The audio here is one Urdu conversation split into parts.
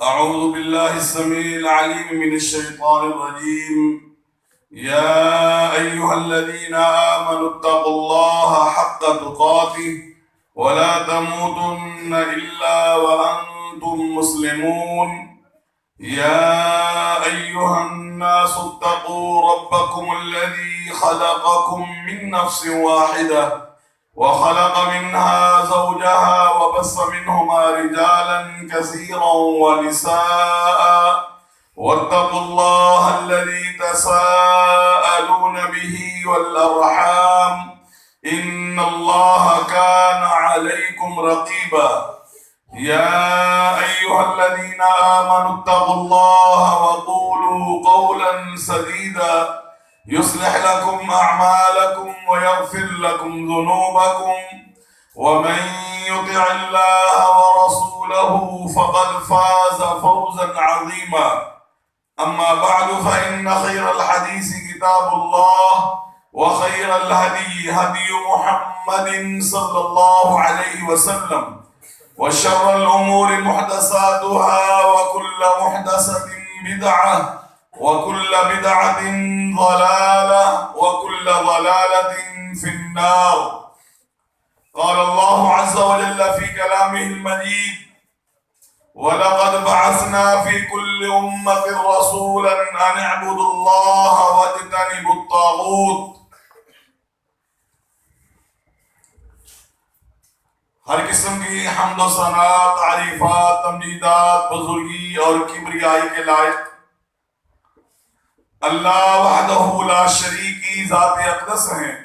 أعوذ بالله السميع العليم من الشيطان الرجيم. يا أيها الذين آمنوا اتقوا الله حق تقاته ولا تموتن إلا وأنتم مسلمون. يا أيها الناس اتقوا ربكم الذي خلقكم من نفس واحدة وخلق منها زوجها وبث منهما رجالا كثيرا ونساء واتقوا الله الذي تساءلون به والأرحام إن الله كان عليكم رقيبا. يا أيها الذين آمنوا اتقوا الله وقولوا قولا سديدا يصلح لكم أعمالكم ويغفر لكم ذنوبكم ومن يطع الله ورسوله فقد فاز فوزا عظيما. أما بعد فإن خير الحديث كتاب الله وخير الهدي هدي محمد صلى الله عليه وسلم وشر الأمور محدثاتها وكل محدثة بدعة وكل بدعة ضلالة وكل ضلالة في النار. قال الله عز وجل في كلامه المجيد: ولقد بعثنا في كل أمة رسولا أن اعبدوا الله واجتنبوا الطاغوت. ہر قسم کی حمد و ثنا، تعریفات، تمجیدات، بزرگی اور کبریائی کے لائق اللہ وحدہ لا شریکی ذات اقدس ہیں،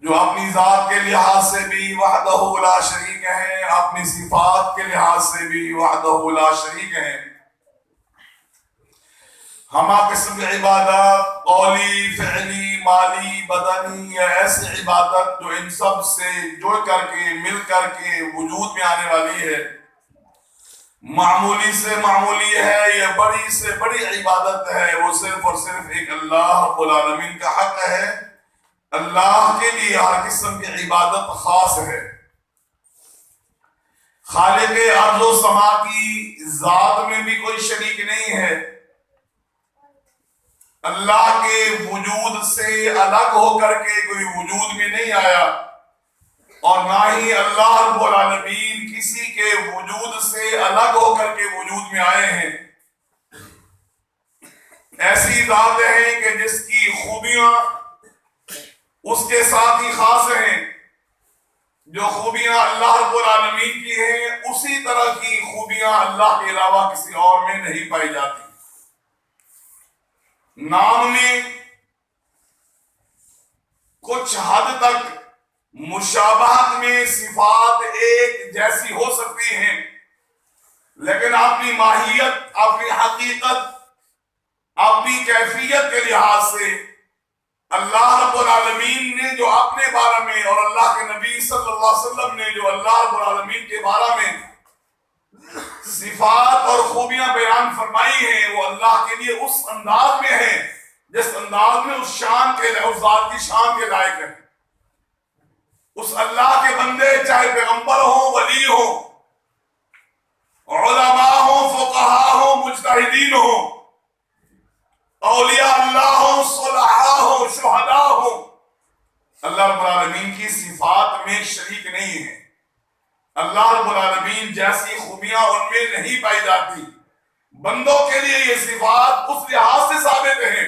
جو اپنی ذات کے لحاظ سے بھی وحدہ لا شریک ہیں، اپنی صفات کے لحاظ سے بھی وحدہ لا شریک ہیں۔ ہما قسم کی عبادت، قولی، فعلی، مالی، بدنی، یا ایسی عبادت جو ان سب سے جڑ کر کے، مل کر کے وجود میں آنے والی ہے، معمولی سے معمولی ہے یا بڑی سے بڑی عبادت ہے، وہ صرف اور صرف ایک اللہ رب العالمین کا حق ہے۔ اللہ کے لیے ہر قسم کی عبادت خاص ہے۔ خالق ارض و سما کی ذات میں بھی کوئی شریک نہیں ہے۔ اللہ کے وجود سے الگ ہو کر کے کوئی وجود میں نہیں آیا، اور نہ ہی اللہ رب العالمین کسی کے وجود سے الگ ہو کر کے وجود میں آئے ہیں۔ ایسی ذات ہیں کہ جس کی خوبیاں اس کے ساتھ ہی خاص ہیں، جو خوبیاں اللہ رب العالمین کی ہیں اسی طرح کی خوبیاں اللہ کے علاوہ کسی اور میں نہیں پائی جاتی۔ نام میں کچھ حد تک مشابہت میں صفات ایک جیسی ہو سکتی ہیں، لیکن اپنی ماہیت، اپنی حقیقت، اپنی کیفیت کے لحاظ سے اللہ رب العالمین نے جو اپنے بارے میں اور اللہ کے نبی صلی اللہ علیہ وسلم نے جو اللہ رب العالمین کے بارے میں صفات اور خوبیاں بیان فرمائی ہیں، وہ اللہ کے لیے اس انداز میں ہیں جس انداز میں اس شان کے، اس ذات کی شان کے لائق ہے۔ اس اللہ کے بندے چاہے پیغمبر ہوں، ولی ہوں، علماء ہوں، فقہاء ہوں، مجتہدین ہوں، اولیاء اللہ ہوں، صلحاء ہوں، شہداء ہوں، اللہ رب العالمین کی صفات میں شریک نہیں ہے۔ اللہ رب العالمین جیسی خوبیاں ان میں نہیں پائی جاتی۔ بندوں کے لیے یہ صفات اس لحاظ سے ثابت ہیں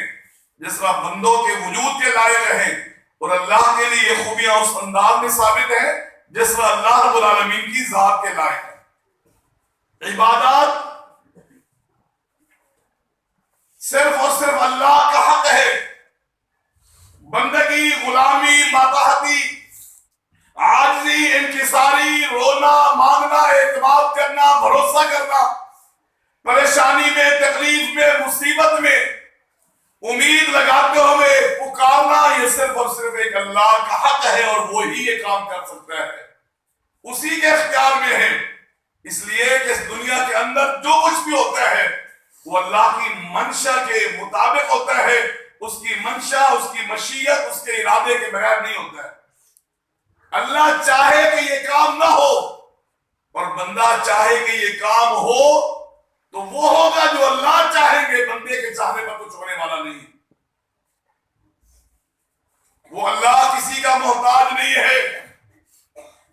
جس طرح بندوں کے وجود کے لائق ہیں، اور اللہ کے لیے یہ خوبیاں اس انداز میں ثابت ہیں جس طرح اللہ رب العالمین کی ذات کے لائق ہے۔ عبادات صرف اور صرف اللہ کا حق ہے۔ بندگی، غلامی، ماتحتی، عاجزی، انکساری، رونا، مانگنا، اعتماد کرنا، بھروسہ کرنا، پریشانی میں، تکلیف میں، مصیبت میں امید لگاتے ہوئے پکارنا، یہ صرف اور صرف ایک اللہ کا حق ہے، اور وہی یہ کام کر سکتا ہے، اسی کے اختیار میں ہے۔ اس لیے کہ اس دنیا کے اندر جو کچھ بھی ہوتا ہے وہ اللہ کی منشا کے مطابق ہوتا ہے، اس کی منشا، اس کی مشیت، اس کے ارادے کے بغیر نہیں ہوتا ہے۔ اللہ چاہے کہ یہ کام نہ ہو اور بندہ چاہے کہ یہ کام ہو تو وہ ہوگا جو اللہ چاہیں گے، بندے کے چاہنے پر کچھ ہونے والا نہیں۔ وہ اللہ کسی کا محتاج نہیں ہے،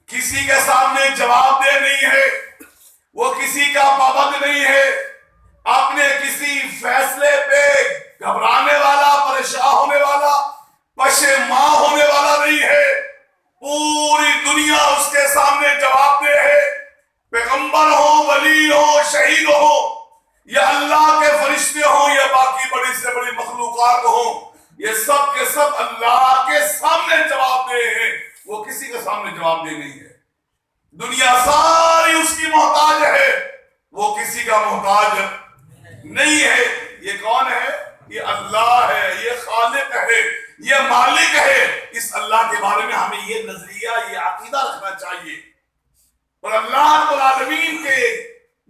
کسی کے سامنے جواب دہ نہیں ہے، وہ کسی کا پابند نہیں ہے، اپنے کسی فیصلے پہ گھبرانے والا، پریشان ہونے والا، پشیمان ہونے والا نہیں ہے۔ پوری دنیا اس کے سامنے جواب دہ ہے، پیغمبر ہو، ولی ہو، شہید ہو، یا اللہ کے فرشتے ہوں، یا باقی بڑی سے بڑی مخلوقات ہوں، یہ سب کے سب اللہ کے سامنے جواب دہ ہیں، وہ کسی کے سامنے جواب دہ نہیں ہے۔ دنیا ساری اس کی محتاج ہے، وہ کسی کا محتاج نہیں ہے۔ یہ کون ہے؟ یہ اللہ ہے، یہ خالق ہے، یہ مالک ہے۔ اس اللہ کے بارے میں ہمیں یہ نظریہ، یہ عقیدہ رکھنا چاہیے، اور اللہ رب العالمین کے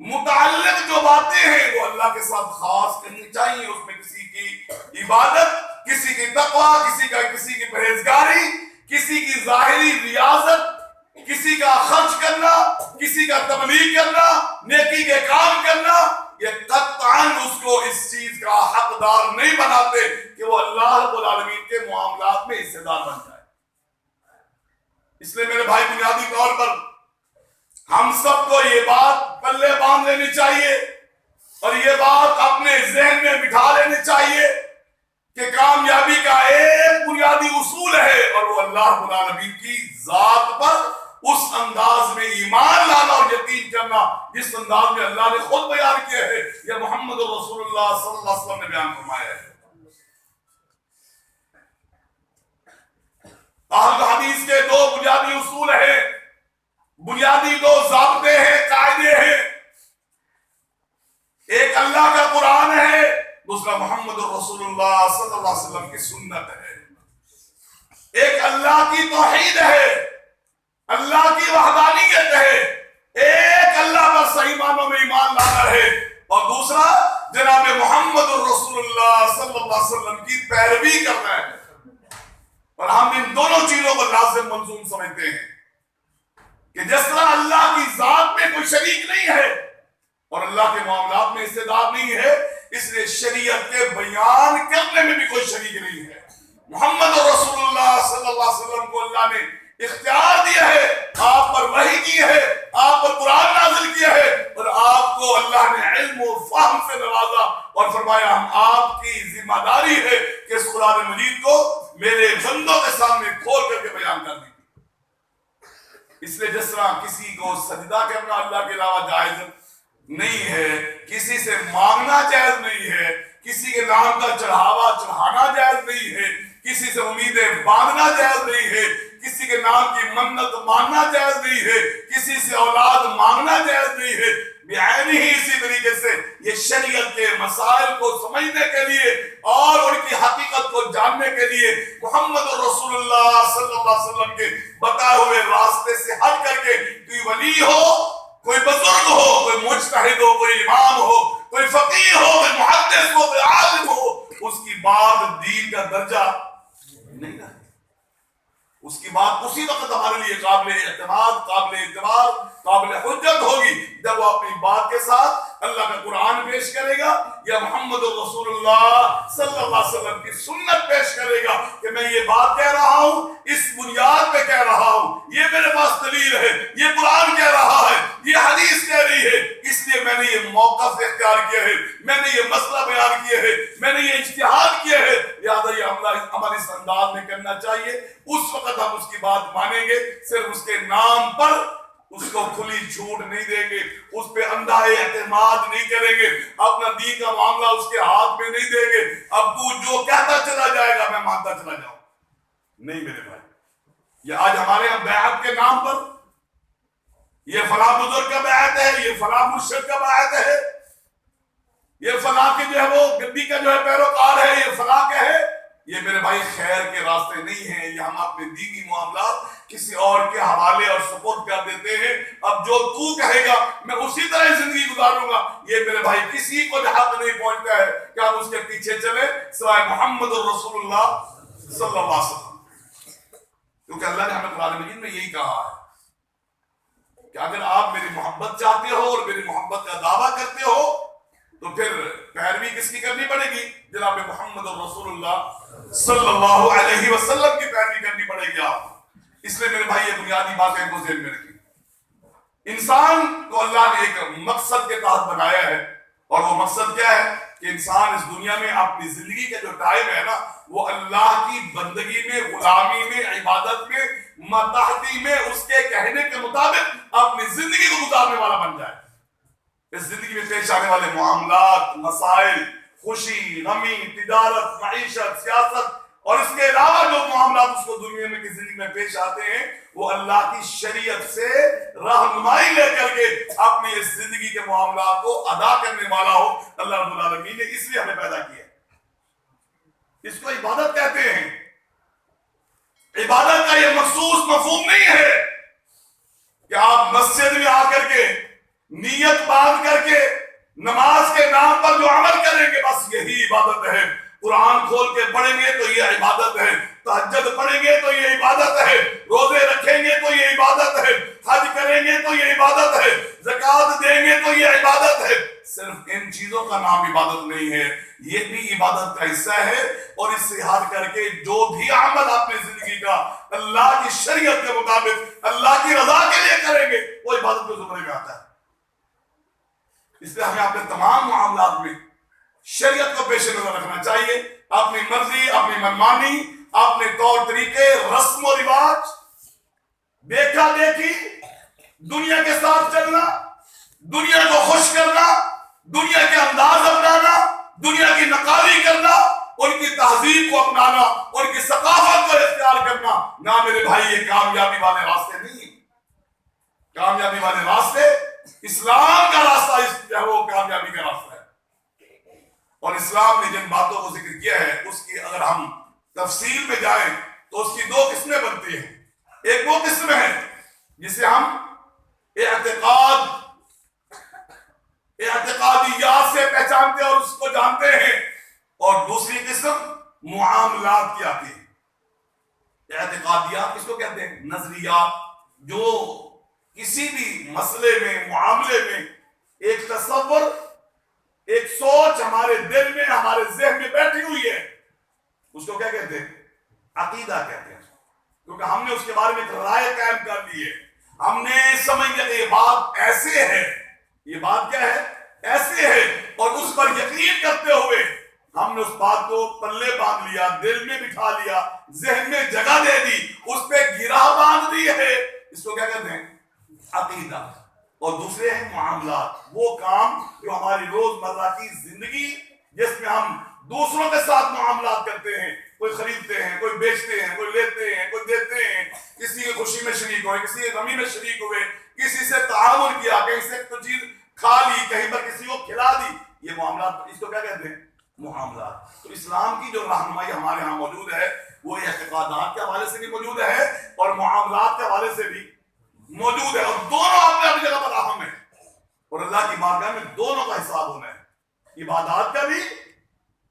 متعلق جو باتیں ہیں وہ اللہ کے ساتھ خاص کرنی چاہیے۔ اس میں کسی کی عبادت، کسی کی تقوی، کسی کی پرہیزگاری، کسی کی ظاہری ریاضت، کسی کا خرچ کرنا، کسی کا تبلیغ کرنا، نیکی کے کام کرنا، یہ قطعاً اس کو اس چیز کا حقدار نہیں بناتے کہ وہ اللہ رب العالمین کے معاملات میں حصہ دار بن جائے۔ اس لیے میرے بھائی، بنیادی طور پر ہم سب کو یہ بات پلے باندھ لینی چاہیے، اور یہ بات اپنے ذہن میں بٹھا لینی چاہیے کہ کامیابی کا ایک بنیادی اصول ہے، اور وہ اللہ رب العالمین کی ذات پر اس انداز میں ایمان لانا اور یقین کرنا جس انداز میں اللہ نے خود بیان کیا ہے، یا محمد رسول اللہ صلی اللہ علیہ وسلم نے بیان فرمایا ہے۔ اہل حدیث کے دو بنیادی اصول ہیں، بنیادی دو ضابطے ہیں، قاعدے ہیں۔ ایک اللہ کا قرآن ہے، دوسرا محمد رسول اللہ صلی اللہ علیہ وسلم کی سنت ہے۔ ایک اللہ کی توحید ہے، اللہ کی وحدانیت ہے، ایک اللہ پر صحیح معنوں میں ایمان لانا ہے، اور دوسرا جناب محمد رسول اللہ صلی اللہ علیہ وسلم کی پیروی کرنا ہے۔ اور ہم ان دونوں چیزوں کو لازم ملزوم سمجھتے ہیں کہ جس طرح اللہ کی ذات میں کوئی شریک نہیں ہے اور اللہ کے معاملات میں حصہ دار نہیں ہے، اس لیے شریعت کے بیان کرنے میں بھی کوئی شریک نہیں ہے۔ محمد رسول اللہ صلی اللہ علیہ وسلم کو اللہ نے اختیار دیا ہے، آپ پر وحی کی ہے، آپ پر قرآن نازل کیا ہے، اور آپ کو اللہ نے علم و فہم سے نوازا اور فرمایا ہم آپ کی ذمہ داری ہے کہ اس قرآن مجید کو میرے بندوں کے سامنے کھول کر کے بیان کر دیجیے۔ اس لیے جس طرح کسی کو سجدہ کرنا اللہ کے علاوہ جائز نہیں ہے، کسی سے مانگنا جائز نہیں ہے، کسی کے نام کا چڑھاوا چڑھانا جائز نہیں ہے، کسی سے امیدیں باندھنا جائز نہیں ہے، کسی کے نام کی منت ماننا جائز نہیں ہے، کسی سے اولاد مانگنا جائز نہیں ہے۔ بعینی ہی اسی طریقے سے یہ شریعت کے مسائل کو سمجھنے کے لیے اور ان کی حقیقت کو جاننے کے لیے محمد رسول اللہ صلی اللہ علیہ وسلم کے بتائے ہوئے راستے سے ہٹ کر کے کوئی ولی ہو، کوئی بزرگ ہو، کوئی مجتہد ہو، کوئی امام ہو، کوئی فقیہ ہو، کوئی محدث ہو، کوئی عالم ہو، اس کی بات دین کا درجہ نہیں رہتی۔ اس کی بات اسی وقت ہمارے لیے قابل اعتماد، قابل اعتبار، قابل حجت ہوگی جب وہ اپنی بات کے ساتھ اللہ کا قرآن پیش کرے گا یا محمد رسول اللہ صلی اللہ علیہ وسلم کی سنت پیش کرے گا کہ میں یہ بات کہہ رہا ہوں، اس بنیاد پہ کہہ رہا ہوں، یہ میرے پاس دلیل ہے، یہ قرآن کہہ رہا ہے، یہ حدیث کہہ رہی ہے، اس لیے میں نے یہ موقف اختیار کیا ہے، میں نے یہ مسئلہ بیان کیا ہے، میں نے یہ اجتہاد کیا ہے، لہٰذا یہ عمل اس انداز میں کرنا چاہیے۔ اس وقت ہم اس کی بات مانیں گے، صرف اس کے نام پر اس کو کھلی چھوٹ نہیں دیں گے، اس پہ اندھا اعتماد نہیں کریں گے، اپنا دین کا معاملہ اس کے ہاتھ میں نہیں دیں گے۔ اب تو جو کہتا چلا جائے گا میں مانتا چلا جاؤں، نہیں میرے بھائی۔ یہ آج ہمارے یہاں بیعت کے نام پر یہ فلاں بزرگ کا بیعت ہے، یہ فلاں مرشد کا بیعت ہے، یہ فلاں کے جو ہے وہ گدی کا جو ہے پیروکار ہے، یہ فلاں کا ہے، یہ میرے بھائی خیر کے راستے نہیں ہیں۔ یہ ہم اپنے دینی معاملات کسی اور کے حوالے اور سپورٹ کر دیتے ہیں، اب جو تو کہے گا میں اسی طرح زندگی گزاروں گا۔ یہ میرے بھائی کسی کو حق نہیں پہنچتا ہے کہ ہم اس کے پیچھے چلیں سوائے محمد رسول اللہ صلی اللہ علیہ وسلم، کیونکہ اللہ نے ہمیں قرآن مجید میں یہی کہا ہے کہ اگر آپ میری محبت چاہتے ہو اور میری محبت کا دعویٰ کرتے ہو تو پھر پیروی کس کی کرنی پڑے گی؟ جناب محمد رسول اللہ صلی اللہ علیہ وسلم کی پیروی کرنی پڑے گی آپ. اس لیے میرے بھائی یہ بنیادی باتیں کو ذہن میں رکھیں. انسان کو اللہ نے ایک مقصد کے تحت بنایا ہے، اور وہ مقصد کیا ہے کہ انسان اس دنیا میں اپنی زندگی کا جو ٹائم ہے نا وہ اللہ کی بندگی میں، غلامی میں، عبادت میں، ماتحتی میں اس کے کہنے کے مطابق اپنی زندگی کو گزارنے والا بن جائے. اس زندگی میں پیش آنے والے معاملات، مسائل، خوشی، غمی، تجارت، معیشت، سیاست اور اس کے علاوہ جو معاملات اس کو دنیا میں کی زندگی میں پیش آتے ہیں وہ اللہ کی شریعت سے رہنمائی لے کر کے اپنی اس زندگی کے معاملات کو ادا کرنے والا ہو. اللہ رب العالمین نے اس لیے ہمیں پیدا کیا. اس کو عبادت کہتے ہیں. عبادت کا یہ مخصوص مفہوم نہیں ہے کہ آپ مسجد میں آ کر کے نیت باندھ کر کے نماز کے نام پر جو عمل کریں گے بس یہی عبادت ہے. قرآن کھول کے پڑھیں گے تو یہ عبادت ہے، تہجد پڑھیں گے تو یہ عبادت ہے، روزے رکھیں گے تو یہ عبادت ہے، حج کریں گے تو یہ عبادت ہے، زکوٰۃ دیں گے تو یہ عبادت ہے. صرف ان چیزوں کا نام عبادت نہیں ہے، یہ بھی عبادت کا حصہ ہے. اور اس سے ہٹ کر کے جو بھی عمل اپنی زندگی کا اللہ کی شریعت کے مطابق اللہ کی رضا کے لیے کریں گے وہ عبادت کے زمرے میں آتا ہے. اس لیے ہمیں اپنے تمام معاملات میں شریعت کو پیش نظر رکھنا چاہیے. اپنی مرضی، اپنی منمانی، اپنے طور طریقے، رسم و رواج، دیکھا دیکھی، دنیا کے ساتھ چلنا، دنیا کو خوش کرنا، دنیا کے انداز اپنانا، دنیا کی نقالی کرنا، ان کی تہذیب کو اپنانا، ان کی ثقافت کو اختیار کرنا، نہ میرے بھائی یہ کامیابی والے راستے نہیں. کامیابی والے راستے اسلام کا راستہ ہے، وہ کامیابی کا راستہ ہے. اور اسلام نے جن باتوں کو ذکر کیا ہے اس کی اگر ہم تفصیل میں جائیں تو اس کی دو قسمیں بنتی ہیں. ایک وہ قسم ہے جسے ہم اعتقادیات سے پہچانتے ہیں اور اس کو جانتے ہیں، اور دوسری قسم معاملات کی آتی ہے. اعتقادیات کس کو کہتے ہیں؟ نظریات جو کسی بھی مسئلے میں، معاملے میں ایک تصور، ایک سوچ ہمارے دل میں، ہمارے ذہن میں بیٹھی ہوئی ہے، اس کو کیا کہتے ہیں؟ عقیدہ کہتے ہیں. کیونکہ ہم نے اس کے بارے میں ایک رائے قائم کر لی ہے. ہم نے سمجھ لیا کہ یہ بات ایسے ہے، یہ بات کیا ہے؟ ایسے ہے، اور اس پر یقین کرتے ہوئے ہم نے اس بات کو پلے باندھ لیا، دل میں بٹھا لیا، ذہن میں جگہ دے دی، اس پہ گرہ باندھ دی ہے. اس کو کیا کہتے ہیں؟ عقیدہ. اور دوسرے ہیں معاملات، وہ کام جو ہماری روزمرہ کی زندگی جس میں ہم دوسروں کے ساتھ معاملات کرتے ہیں، کوئی خریدتے ہیں، کوئی بیچتے ہیں، کوئی لیتے ہیں، کوئی دیتے ہیں، کسی کی خوشی میں شریک ہوئے، کسی کی غمی میں شریک ہوئے، کسی سے تعاون کیا، کہیں سے کوئی چیز کھا لی، کہیں پر کسی کو کھلا دی، یہ معاملات، اس کو کیا کہتے ہیں؟ معاملات. تو اسلام کی جو رہنمائی ہمارے ہاں موجود ہے وہ اعتقادات کے حوالے سے بھی موجود ہے اور معاملات کے حوالے سے بھی موجود ہے، اور دونوں اپنے اپنی جگہ پر اہم ہیں، اور اللہ کی بارگاہ میں دونوں کا حساب ہونا ہے، عبادات کا بھی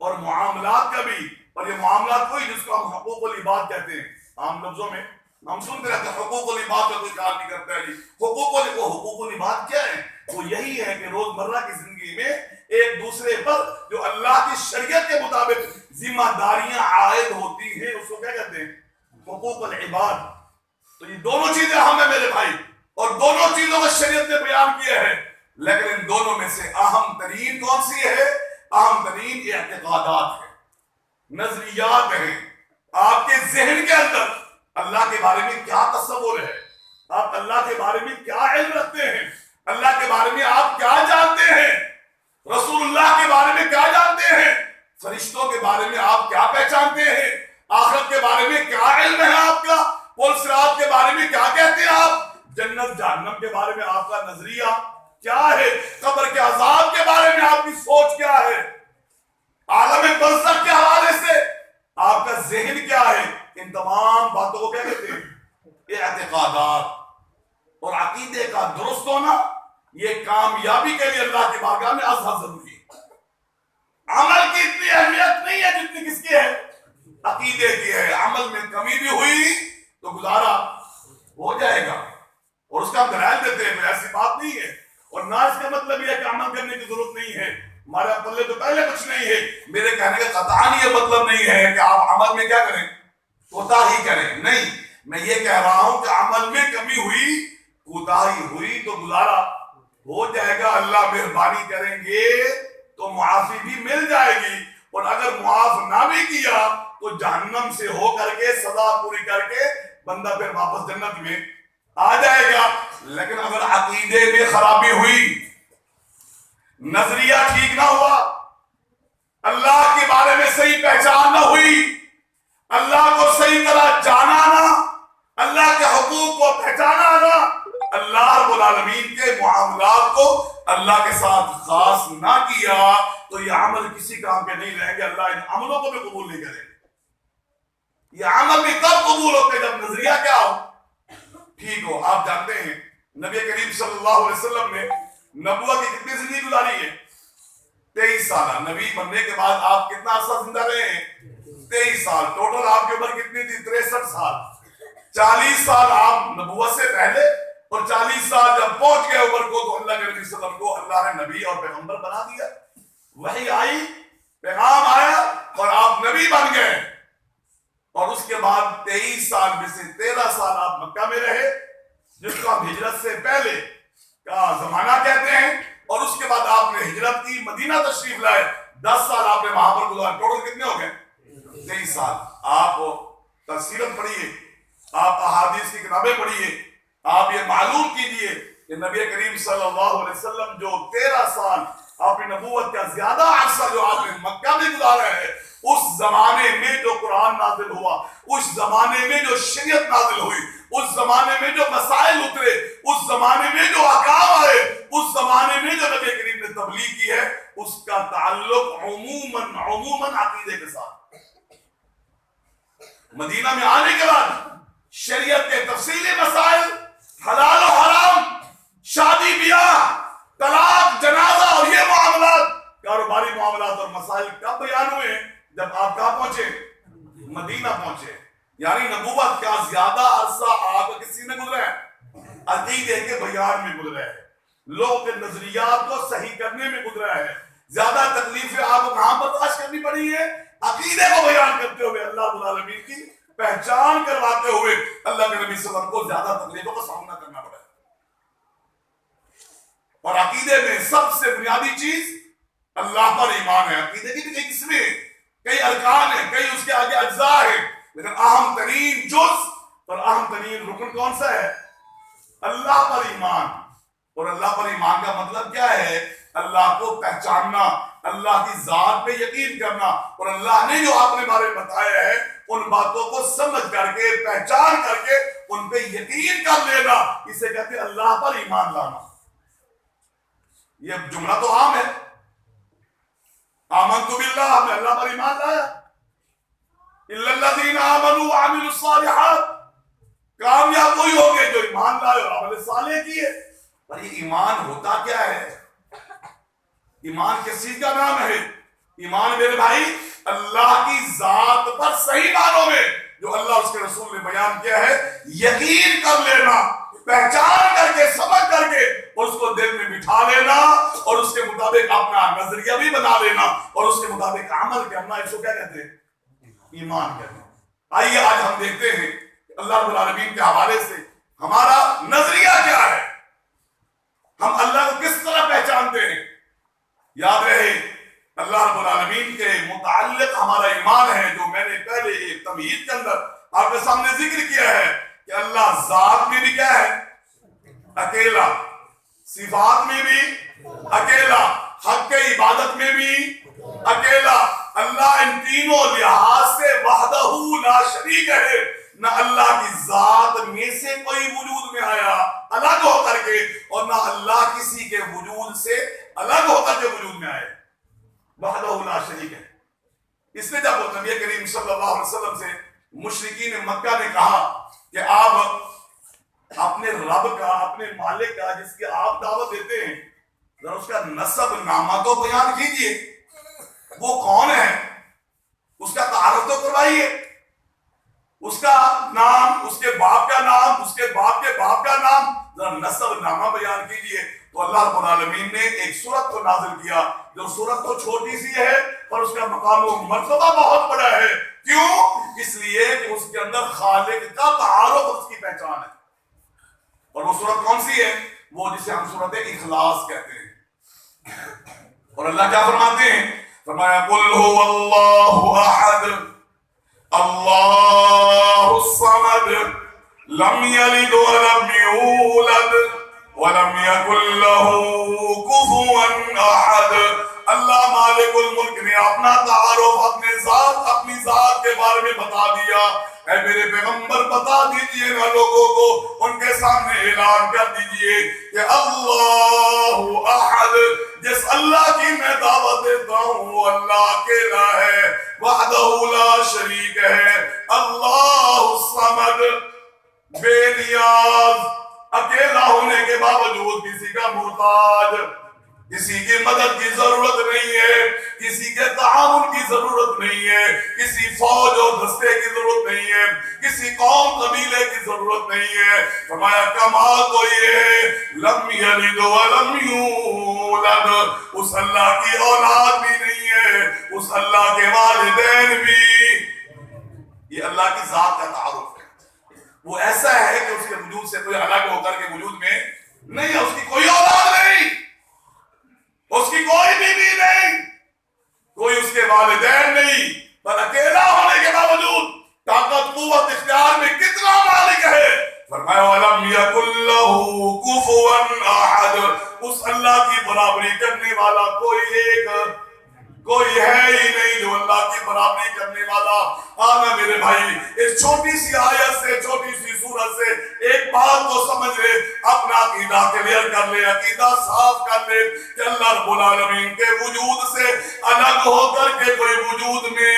اور معاملات کا بھی. اور یہ معاملات وہی جس کو ہم حقوق العباد کہتے ہیں. عام لفظوں میں ہم سنتے رہتے ہیں حقوق العباد کا کوئی خیال نہیں کرتا ہے. حقوق العباد کیا ہے؟ وہ یہی ہے کہ روزمرہ کی زندگی میں ایک دوسرے پر جو اللہ کی شریعت کے مطابق ذمہ داریاں عائد ہوتی ہیں اس کو کیا کہتے ہیں؟ حقوق العباد. تو یہ دونوں چیزیں اہم ہیں میرے بھائی، اور دونوں چیزوں کو شریعت نے بیان کیا ہے، لیکن ان دونوں میں سے اہم ترین کون سی ہے؟ اہم ترین اعتقادات ہیں، نظریات ہیں. آپ کے ذہن کے اندر اللہ کے بارے میں کیا تصور ہے، آپ اللہ کے بارے میں کیا علم رکھتے ہیں، اللہ کے بارے میں آپ کیا جانتے ہیں، رسول اللہ کے بارے میں کیا جانتے ہیں، فرشتوں کے بارے میں آپ کیا پہچانتے ہیں، آخرت کے بارے میں کیا علم ہے آپ کا، پل صراط کے بارے میں کیا کہتے ہیں آپ، جنت جہنم کے بارے میں آپ کا نظریہ کیا ہے، قبر کے عذاب کے بارے میں آپ کی سوچ کیا ہے، عالم برزخ کے حوالے سے آپ کا ذہن کیا ہے. ان تمام باتوں کو کیا کہتے ہیں؟ اعتقادات. اور عقیدے کا درست ہونا یہ کامیابی کے لیے اللہ کی بارگاہ میں ازحد ضروری ہے. عمل کی اتنی اہمیت نہیں ہے جتنی کس کی ہے؟ عقیدے کی ہے. عمل میں کمی بھی ہوئی تو گزارا ہو جائے گا، اور اس کا ہم دلائل دیتے ہیں. نہ اس کا مطلب یہ کہ عمل کرنے کی ضرورت نہیں ہے، ہمارے پلے تو پہلے کچھ نہیں ہے. میرے کہنے کا قطعاً یہ مطلب نہیں ہے کہ آپ عمل میں کیا کریں، کوتاہی کریں. نہیں، میں یہ کہہ رہا ہوں کہ عمل میں کمی ہوئی، کوتاہی ہوئی تو گزارا ہو جائے گا، اللہ مہربانی کریں گے تو معافی بھی مل جائے گی. اور اگر معاف نہ بھی کیا تو جہنم سے ہو کر کے سزا پوری کر کے بندہ پھر واپس جنت میں آ جائے گا. لیکن اگر عقیدے میں خرابی ہوئی، نظریہ ٹھیک نہ ہوا، اللہ کے بارے میں صحیح پہچان نہ ہوئی، اللہ کو صحیح طرح جانا نہ، اللہ کے حقوق کو پہچانا نہ، اللہ رب العالمین کے معاملات کو اللہ کے ساتھ خاص نہ کیا، تو یہ عمل کسی کام کے نہیں رہیں گے. اللہ ان عملوں کو بھی قبول نہیں کرے گا. یہ عمل بھی تب قبول ہوتے جب نظریہ کیا ہو، ٹھیک ہو. آپ جانتے ہیں نبی کریم صلی اللہ علیہ وسلم نے نبوت کی کتنی زندگی گزاری ہے؟ 23 سالہ. نبی بننے کے بعد آپ کتنا عرصہ زندہ رہے ہیں؟ 23 سال. ٹوٹل آپ کی عمر کتنی تھی؟ 63 سال. 40 سال آپ نبوت سے پہلے اور 40 سال جب پہنچ گئے عمر کو تو اللہ کے نبی صلی اللہ علیہ وسلم کو اللہ نے نبی اور پیغمبر بنا دیا. وحی آئی، پیغام آیا اور آپ نبی بن گئے. اور اس کے بعد 23 سال میں سے 13 سال آپ مکہ میں رہے، جس کو ہم ہجرت سے پہلے کا زمانہ کہتے ہیں. اور اس کے بعد آپ نے ہجرت کی، مدینہ تشریف لائے، 10 سال آپ نے وہاں پر گزارے. ٹوٹل کتنے ہو گئے؟ 23 سال. آپ تفسیرت پڑھیے، آپ احادیث کی کتابیں پڑھیے، آپ یہ معلوم کیجئے کہ نبی کریم صلی اللہ علیہ وسلم جو 13 سال اپنی نبوت کا زیادہ عرصہ جو آپ نے مکہ میں گزارا ہے، اس زمانے میں جو قرآن نازل ہوا، اس زمانے میں جو شریعت نازل ہوئی، اس زمانے میں جو مسائل اترے، اس زمانے میں جو احکام آئے، اس زمانے میں جو نبی کریم نے تبلیغ کی ہے، اس کا تعلق عموماً عقیدے کے ساتھ. مدینہ میں آنے کے بعد شریعت کے تفصیلی مسائل، حلال و حرام، شادی بیاہ، طلاق، جنازہ اور یہ معاملات، کاروباری معاملات اور مسائل کب بیان ہوئے؟ جب آپ کہاں پہنچے؟ مدینہ پہنچے. یعنی نبوت کا زیادہ عرصہ آپ کسی میں گزرا ہے؟ عقیدے کے بیان میں گزرا ہے، لوگوں کے نظریات کو صحیح کرنے میں گزرا ہے. زیادہ تکلیفیں آپ کو کہاں برداشت کرنی پڑی ہے؟ عقیدے کو بیان کرتے ہوئے، اللہ رب العالمین کی پہچان کرواتے ہوئے اللہ کے نبی صلی اللہ علیہ وسلم کو زیادہ تکلیفوں کا سامنا کرنا پڑا. اور عقیدے میں سب سے بنیادی چیز اللہ پر ایمان ہے. عقیدے کی بھی کئی قسمیں، کئی ارکان ہیں، کئی اس کے آگے اجزاء ہیں، لیکن اہم ترین جز اور اہم ترین رکن کون سا ہے؟ اللہ پر ایمان. اور اللہ پر ایمان کا مطلب کیا ہے؟ اللہ کو پہچاننا، اللہ کی ذات پہ یقین کرنا، اور اللہ نے جو آپ نے بارے بتایا ہے ان باتوں کو سمجھ کر کے، پہچان کر کے ان پہ یقین کر لینا، اسے کہتے ہیں اللہ پر ایمان لانا. یہ جملہ تو عام ہے، آمنت باللہ، ہم نے اللہ پر ایمان لایا. الا الذین آمنوا وعملوا الصالحات، کامیاب وہی ہو گئے جو ایمان لائے اور عمل صالح کیے. پر یہ ایمان ہوتا کیا ہے؟ ایمان کس چیز کا نام ہے؟ ایمان میرے بھائی اللہ کی ذات پر صحیح معنوں میں جو اللہ اس کے رسول نے بیان کیا ہے یقین کر لینا، پہچان کر کے، سمجھ کر کے، اور اس کو دل میں بٹھا لینا اور اس کے مطابق اپنا نظریہ بھی بنا لینا اور اس کے مطابق عمل کرنا. اس کو کیا کہتے ہیں؟ ایمان کہتے ہیں. آئیے آج ہم دیکھتے ہیں کہ اللہ رب العالمین کے حوالے سے ہمارا نظریہ کیا ہے، ہم اللہ کو کس طرح پہچانتے ہیں. یاد رہے اللہ رب العالمین کے متعلق ہمارا ایمان ہے، جو میں نے پہلے ایک تمہید کے اندر آپ کے سامنے ذکر کیا ہے کہ اللہ ذات میں بھی کیا ہے؟ اکیلا، صفات میں بھی اکیلا، حق کے عبادت میں بھی اکیلا. اللہ ان تینوں لحاظ سے وحدہ لا شریک ہے. نہ اللہ کی ذات میں سے کوئی وجود میں آیا الگ ہو کر کے، اور نہ اللہ کسی کے وجود سے الگ ہو کر کے وجود میں آئے. وحدہ لا شریک ہے. اس نے جب نبی کریم صلی اللہ علیہ وسلم سے مشرکین مکہ نے کہا کہ آپ اپنے رب کا، اپنے مالک کا جس کی آپ دعوت دیتے ہیں، ذرا اس کا نسب نامہ تو بیان کیجئے، وہ کون ہے، اس کا تعارف تو کروائیے، اس کا نام، اس کے باپ کا نام، اس کے باپ کے باپ کا نام ذرا نسب نامہ بیان کیجئے. تو اللہ رب العالمین نے ایک سورت کو نازل کیا جو سورت تو چھوٹی سی ہے پر اس کا مقام و مرتبہ بہت بڑا ہے. کیوں؟ اس لیے کہ اس کے اندر خالق کا تعارف اس کی پہچان ہے. اور وہ سورت کون سی ہے؟ وہ جسے ہم سورت اخلاص کہتے ہیں. اور اللہ کیا فرماتے ہیں؟ فرمایا قل هو اللہ احد اللہ الصمد لم یلد ولم یولد ولم یکن له کفوا احد. اللہ مالک الملک نے اپنا تعارف اپنی ذات کے بارے میں بتا دیا. اے میرے پیغمبر بتا دیجئے نا لوگوں کو، ان کے سامنے اعلان کر دیجئے کہ اللہ احد، جس اللہ کی میں دعوت دیتا ہوں وہ اللہ اکیلا ہے، وحدہ لا شریک ہے. اللہ الصمد، بے نیاز، اکیلا ہونے کے باوجود کسی کا محتاج، کسی کی مدد کی ضرورت نہیں ہے، کسی کے تعاون کی ضرورت نہیں ہے، کسی فوج اور دستے کی ضرورت نہیں ہے، کسی قوم قبیلے کی ضرورت نہیں ہے. فرمایا کمال تو یہ ہے لم یلد ولم یولد، اس اللہ کی اولاد بھی نہیں ہے، اس اللہ کے والدین بھی. یہ اللہ کی ذات کا تعارف ہے. وہ ایسا ہے کہ اس کے وجود سے کوئی الگ ہو کر کے وجود میں نہیں ہے. اس کی کوئی اولاد نہیں، اس کی کوئی بیوی نہیں، کوئی اس کے والدین نہیں، پر اکیلا ہونے کے باوجود طاقت قوت اختیار میں کتنا مالک ہے. فرمایا وَلَمْ يَكُنْ لَهُ كُفُوًا أَحَدٌ، اس اللہ کی برابری کرنے والا کوئی ہے ہی نہیں جو اللہ کی برابری کرنے والا. آنا میرے بھائی، اس چھوٹی سی آیت سے، چھوٹی سی سورت سے ایک بات کو سمجھ لے، اپنا عقیدہ کلیئر کر لے، عقیدہ صاف کر لے کہ اللہ رب العالمین کے وجود سے الگ ہو کر کے کوئی وجود میں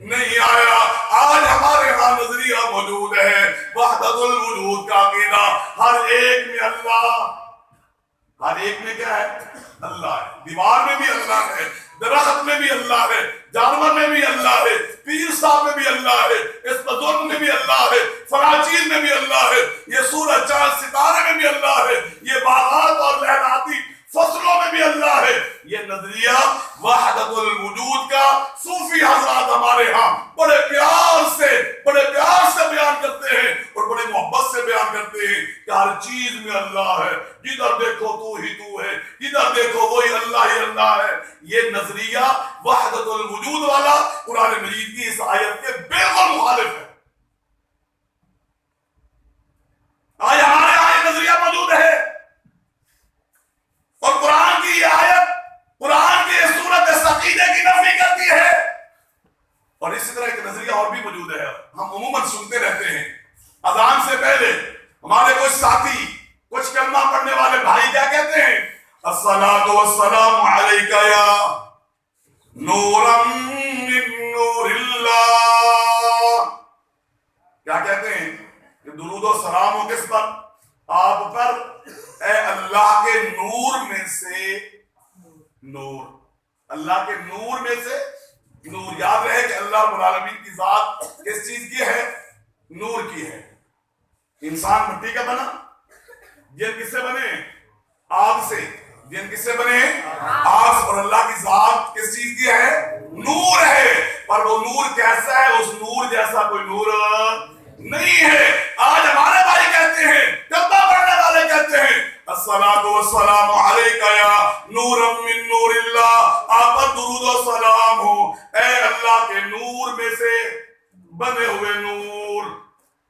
نہیں آیا. آج ہمارے ہاں نظریہ موجود ہے وحدت الوجود کا عقیدہ. ہر ایک میں اللہ، ہر ایک میں کیا ہے؟ اللہ ہے. دیوار میں بھی اللہ ہے، درخت میں بھی اللہ ہے، جانور میں بھی اللہ ہے، پیر صاحب میں بھی اللہ ہے، اس بزرگ میں بھی اللہ ہے، فراچین میں بھی اللہ ہے، یہ سورج چاند ستارے میں بھی اللہ ہے، یہ باغات اور لہراتی فصلوں میں بھی اللہ ہے. یہ نظریہ وحدت الوجود کا صوفی حضرات ہمارے ہاں بڑے پیار سے بیان کرتے ہیں اور بڑے محبت سے بیان کرتے ہیں کہ ہر چیز میں اللہ ہے، جدھر دیکھو تو ہی تو ہے، جدھر دیکھو وہی اللہ ہی اللہ ہے. یہ نظریہ وحدت الوجود والا قرآن مجید کی اس آیت کے بالکل مخالف ہے. آج ہمارے یہاں یہ نظریہ موجود ہے اور قرآن کی یہ آیت، قرآن کی یہ سورت اس عقیدے کی نفی کرتی ہے. اور اسی طرح ایک نظریہ اور بھی موجود ہے، ہم عموماً سنتے رہتے ہیں اذان سے پہلے ہمارے کچھ ساتھی، کچھ کلمہ پڑھنے والے بھائی کیا کہتے ہیں؟ الصلاۃ والسلام علیک یا نورا من نور اللہ. کیا کہتے ہیں؟ کہ درود و سلام ہو کس پر؟ آپ پر، اے اللہ کے نور میں سے نور، اللہ کے نور میں سے نور. یاد رہے کہ اللہ رب العالمین کی ذات کس چیز کی ہے؟ نور کی ہے. انسان مٹی کا بنا، جن کس سے بنے؟ آگ سے. جن کس سے بنے؟ آگ سے. اور اللہ کی ذات کس چیز کی ہے؟ نور ہے. پر وہ نور کیسا ہے؟ اس نور جیسا کوئی نور نہیں ہے. آج ہمارے بھائی کہتے ہیں، کلمہ پڑھنے والے کہتے ہیں الصلاۃ والسلام علیک یا نورا من نور اللہ، آپ پر درود و سلام ہو اے اللہ کے نور میں سے بنے ہوئے نور.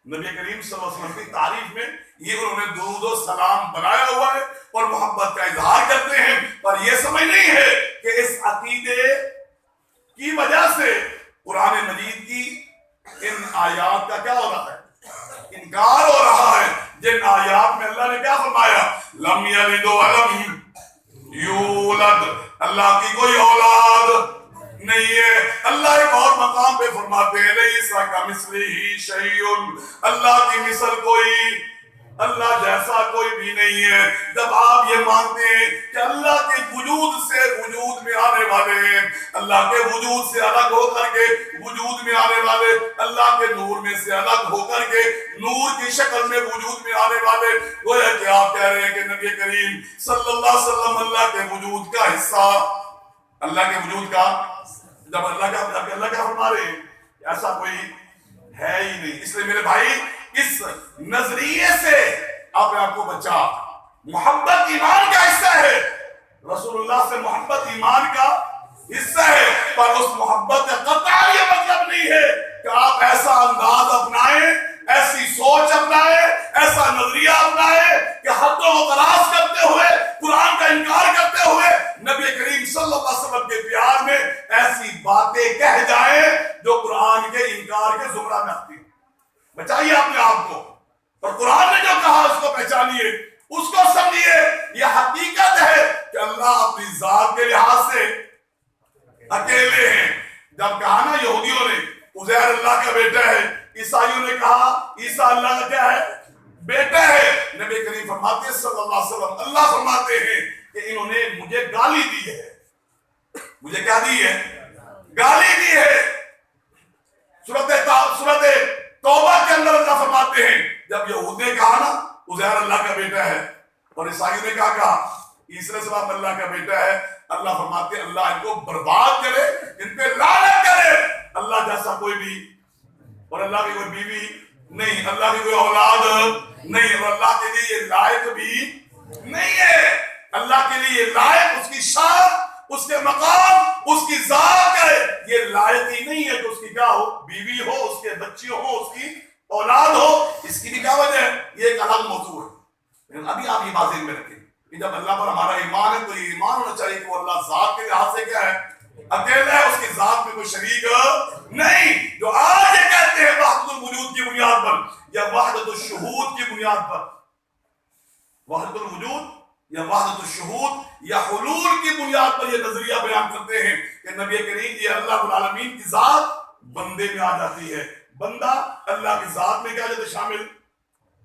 نبی کریم صلی اللہ علیہ وسلم کی تعریف میں یہ انہوں نے درود و سلام بنایا ہوا ہے اور محبت کا اظہار کرتے ہیں، پر یہ سمجھ نہیں ہے کہ اس عقیدے کی وجہ سے قرآن مجید کی ان آیات کا کیا ہو رہا ہے؟ انکار ہو رہا ہے. جن آیات میں اللہ نے کیا فرمایا؟ لم یلد ولم یولد، اللہ کی کوئی اولاد نہیں ہے. اللہ ایک اور مقام پہ فرماتے ہیں لیس کمثلہ شیء، اللہ کی مثل کوئی، اللہ جیسا کوئی بھی نہیں ہے. جب آپ یہ مانتے ہیں کہ اللہ کے وجود سے وجود میں آنے والے ہیں، اللہ کے وجود سے الگ ہو کر کے وجود میں آنے والے، اللہ کے نور میں سے الگ ہو کر کے نور کی شکل میں وجود میں آنے والے۔ گویا کہ آپ کہہ رہے ہیں کہ نبی کریم صلی اللہ علیہ وسلم اللہ کے وجود کا حصہ، اللہ کے وجود کا، جب اللہ کا فرما رہے ہیں، ایسا کوئی ہے ہی نہیں۔ اس لیے میرے بھائی اس نظریے سے اپنے آپ کو بچا۔ محبت ایمان کا حصہ ہے، رسول اللہ سے محبت ایمان کا حصہ ہے، پر اس محبت کا قطعا یہ مطلب نہیں ہے کہ آپ ایسا انداز اپنائیں، ایسی سوچ اپنائیں، ایسا نظریہ اپنائیں کہ حدوں کو تلاش کرتے ہوئے، قرآن کا انکار کرتے ہوئے نبی کریم صلی اللہ علیہ وسلم کے پیار میں ایسی باتیں کہہ جائیں جو قرآن کے انکار کے زمرہ میں آتی ہیں۔ بچائیے اپنے آپ کو، اور قرآن نے جو کہا اس کو پہچانیے، اس کو سمجھیے۔ یہ حقیقت ہے کہ اللہ اپنی ذات کے لحاظ سے اکیلے ہیں۔ جب کہا نا یہودیوں نے عزیر اللہ کا بیٹا ہے، عیسائیوں نے کہا عیسیٰ اللہ کا کیا ہے؟ بیٹا ہے۔ نبی کریم فرماتے ہیں صلی اللہ علیہ وسلم، اللہ فرماتے ہیں کہ انہوں نے مجھے گالی دی ہے۔ مجھے کیا دی ہے؟ گالی دی ہے۔ سورۃ توبہ کے اندر اللہ فرماتے ہیں جب یہود نے کہا نا عزیر اللہ کا بیٹا ہے، اور عیسائیوں نے کہا عیسی علیہ السلام اللہ کا بیٹا ہے، اللہ فرماتے ہیں اللہ ان کو برباد کرے، ان پہ لعنت کرے۔ اللہ جیسا کوئی بھی، اور اللہ کی کوئی بیوی نہیں، اللہ کی کوئی اولاد نہیں، اور اللہ کے لیے یہ لائق بھی نہیں ہے۔ اللہ کے لیے یہ لائق، اس کی شان، اس کے مقام، اس کی ذات ہے، یہ لائق ہی نہیں ہے کہ اس کی کیا ہو؟ بیوی ہو، اس کے بچے ہو، اس کی اولاد ہو۔ اس کی بھی کیا وجہ ہے؟ یہ ایک الگ موضوع ہے، لیکن ابھی آپ یہ بات ذہن میں رکھیں کہ جب اللہ پر ہمارا ایمان ہے تو یہ ایمان ہونا چاہیے کہ وہ اللہ ذات کے لحاظ سے کیا ہے؟ اکیلا ہے، اس کی ذات میں کوئی شریک نہیں۔ جو آج یہ کہتے ہیں وحدت الوجود کی بنیاد پر یا وحدت الشہود کی بنیاد پر، وحدت الوجود یا وحدت الشہود یا حلول کی بنیاد پر یہ نظریہ بیان کرتے ہیں کہ نبی کریم یہ اللہ العالمین کی ذات بندے میں آ جاتی ہے، بندہ اللہ کی ذات میں کیا جاتا ہے؟ شامل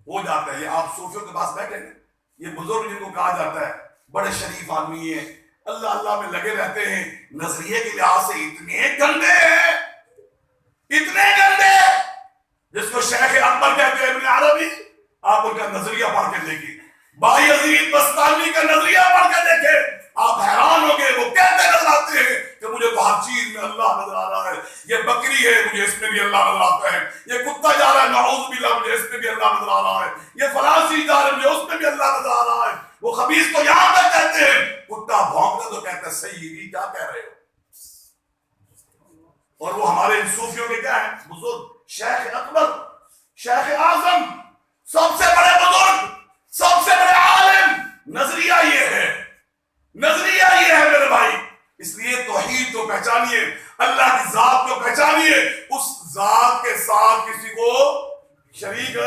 ہو جاتا ہے۔ یہ آپ صوفیوں کے پاس بیٹھے ہیں، یہ بزرگ جن کو کہا جاتا ہے بڑے شریف آدمی ہیں، اللہ اللہ میں لگے رہتے ہیں، نظریے کے لحاظ سے اتنے گندے ہیں، اتنے گندے، جس کو شیخ اکبر کہتے ہیں ابن عربی، آپ ان کا نظریہ پڑھ کے دیکھیں، بایزید بستانی کا نظریہ پڑھ کے دیکھیں، آپ حیران ہو گئے۔ وہ کہتے نظر آتے ہیں کہ مجھے تو ہر چیز میں اللہ نظر آ رہا ہے، یہ بکری ہے مجھے اس میں بھی اللہ نظر آتا ہے، یہ کتا جا رہا ہے نعوذ باللہ مجھے اس میں بھی اللہ نظر آ رہا ہے، یہ فلاں چیز جا رہا ہے مجھے اس میں بھی اللہ نظر آ رہا ہے۔ وہ خبیث تو یہاں تک کہتے ہیں، کتا بھونکتا تو کہتا ہے سیدی کیا کہہ رہے ہو؟ اور وہ ہمارے ان صوفیوں کے کیا ہیں؟ بزرگ، شیخ اکبر، شیخ اعظم، سب سے بڑے بزرگ، سب سے بڑے عالم۔ نظریہ یہ ہے، نظریہ یہ ہے میرے بھائی۔ اس لیے توحید کو پہچانیے، اللہ کی ذات کو پہچانیے، اس ذات کے ساتھ کسی کو شریک